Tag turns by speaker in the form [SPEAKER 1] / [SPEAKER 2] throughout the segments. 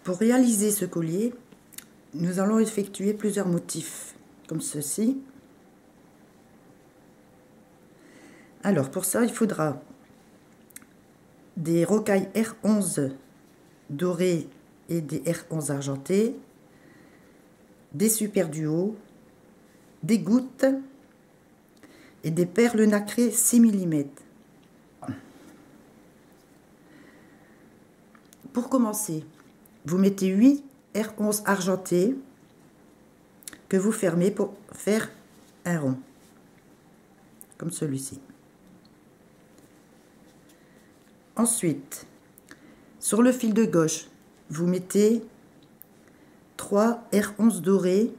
[SPEAKER 1] Pour réaliser ce collier, nous allons effectuer plusieurs motifs, comme ceci. Alors, pour ça, il faudra des rocailles R11 dorées et des R11 argentées, des super duos, des gouttes et des perles nacrées 6 mm. Pour commencer, vous mettez 8 R11 argentés que vous fermez pour faire un rond, comme celui-ci. Ensuite, sur le fil de gauche, vous mettez 3 R11 dorés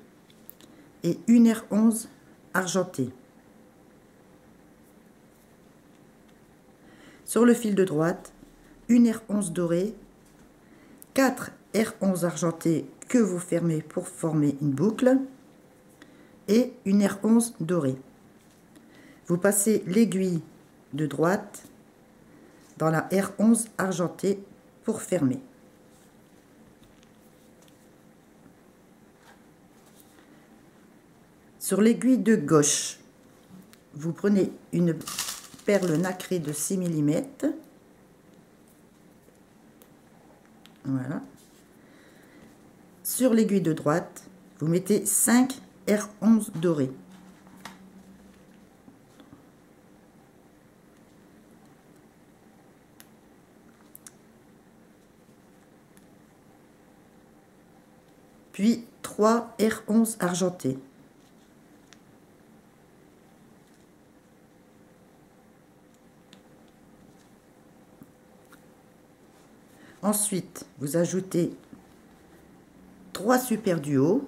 [SPEAKER 1] et une R11 argentée. Sur le fil de droite, une R11 dorée, 4 R11 argentés que vous fermez pour former une boucle et une R11 dorée. Vous passez l'aiguille de droite dans la R11 argentée pour fermer. Sur l'aiguille de gauche, vous prenez une perle nacrée de 6 mm. Voilà. Sur l'aiguille de droite, vous mettez 5 R11 dorés. Puis 3 R11 argentés. Ensuite, vous ajoutez 3 super duos.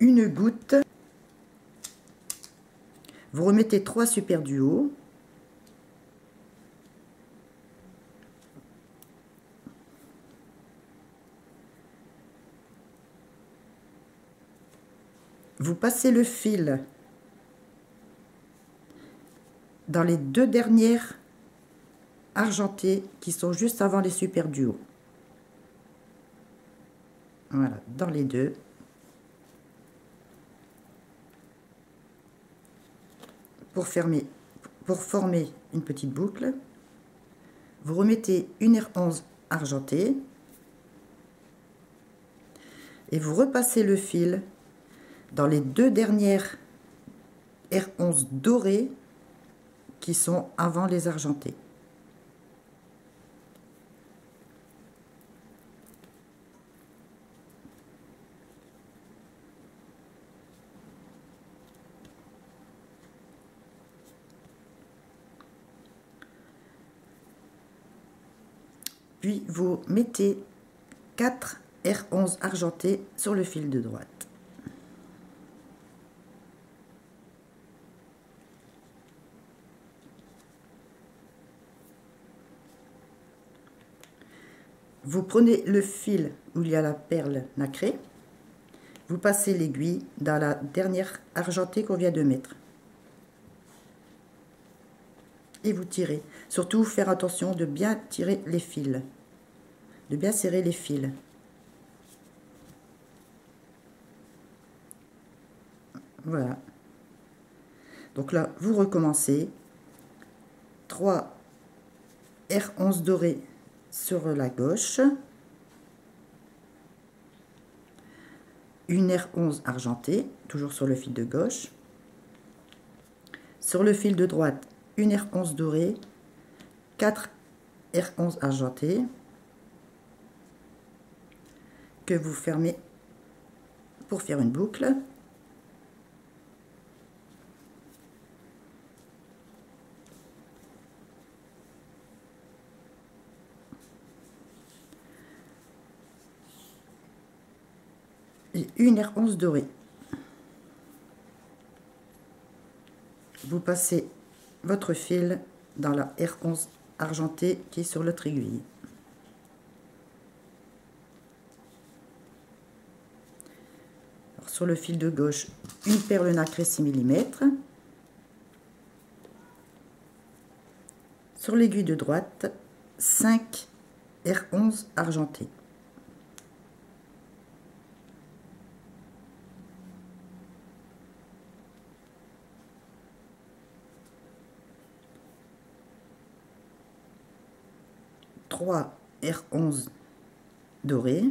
[SPEAKER 1] Une goutte. Vous remettez 3 super duos. Vous passez le fil dans les deux dernières argentées qui sont juste avant les super duos. Voilà, dans les deux. Pour former une petite boucle, vous remettez une R11 argentée et vous repassez le fil dans les deux dernières R11 dorées qui sont avant les argentées. Puis vous mettez 4 R11 argentés sur le fil de droite. Vous prenez le fil où il y a la perle nacrée, vous passez l'aiguille dans la dernière argentée qu'on vient de mettre. Et vous tirez. Surtout faire attention de bien tirer les fils, de bien serrer les fils. Voilà. Donc là, vous recommencez. 3 R11 dorés sur la gauche, une R11 argentée, toujours sur le fil de gauche. Sur le fil de droite, une R11 dorée, 4 R11 argentées que vous fermez pour faire une boucle. Et une R11 dorée. Vous passez votre fil dans la R11 argentée qui est sur l'autre aiguille. Alors, sur le fil de gauche une perle nacrée 6 mm. Sur l'aiguille de droite, 5 R11 argentés. Trois R11 dorés.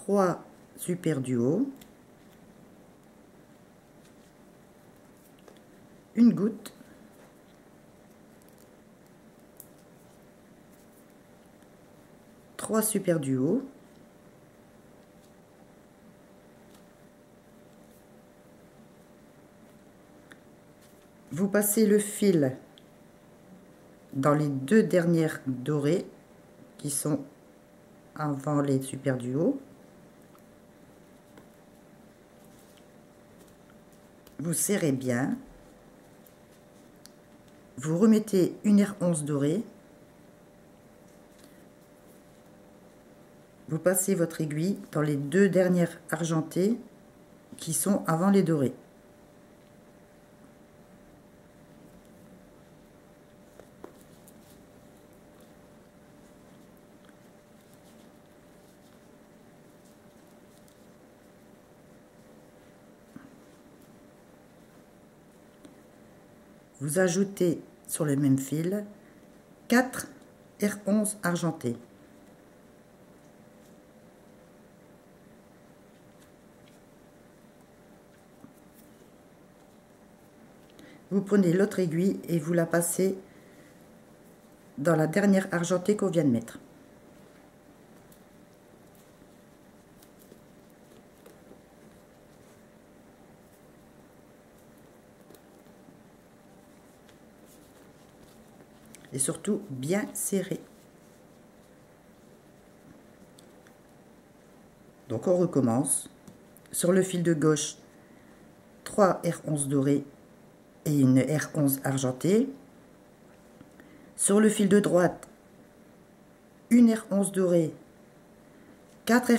[SPEAKER 1] 3 super duos. Une goutte. Trois super duos. Vous passez le fil dans les deux dernières dorées qui sont avant les super duos. Vous serrez bien. Vous remettez une R11 dorée. Vous passez votre aiguille dans les deux dernières argentées qui sont avant les dorées. Vous ajoutez sur le même fil 4 R11 argentés. Vous prenez l'autre aiguille et vous la passez dans la dernière argentée qu'on vient de mettre. Et surtout bien serré. Donc on recommence. Sur le fil de gauche, 3 R11 dorés et une R11 argentée. Sur le fil de droite, une R11 dorée, 4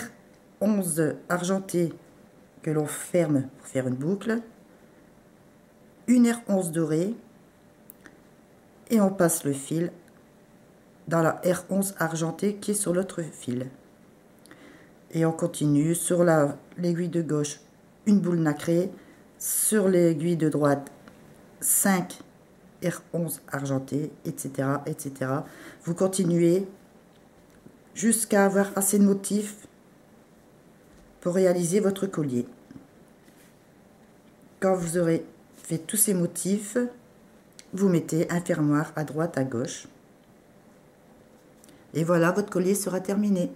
[SPEAKER 1] R11 argentées que l'on ferme pour faire une boucle, une R11 dorée, et on passe le fil dans la R11 argentée qui est sur l'autre fil. Et on continue sur l'aiguille de gauche, une boule nacrée, sur l'aiguille de droite, 5 R11 argentés, etc., etc. Vous continuez jusqu'à avoir assez de motifs pour réaliser votre collier. Quand vous aurez fait tous ces motifs, vous mettez un fermoir à droite, à gauche. Et voilà, votre collier sera terminé.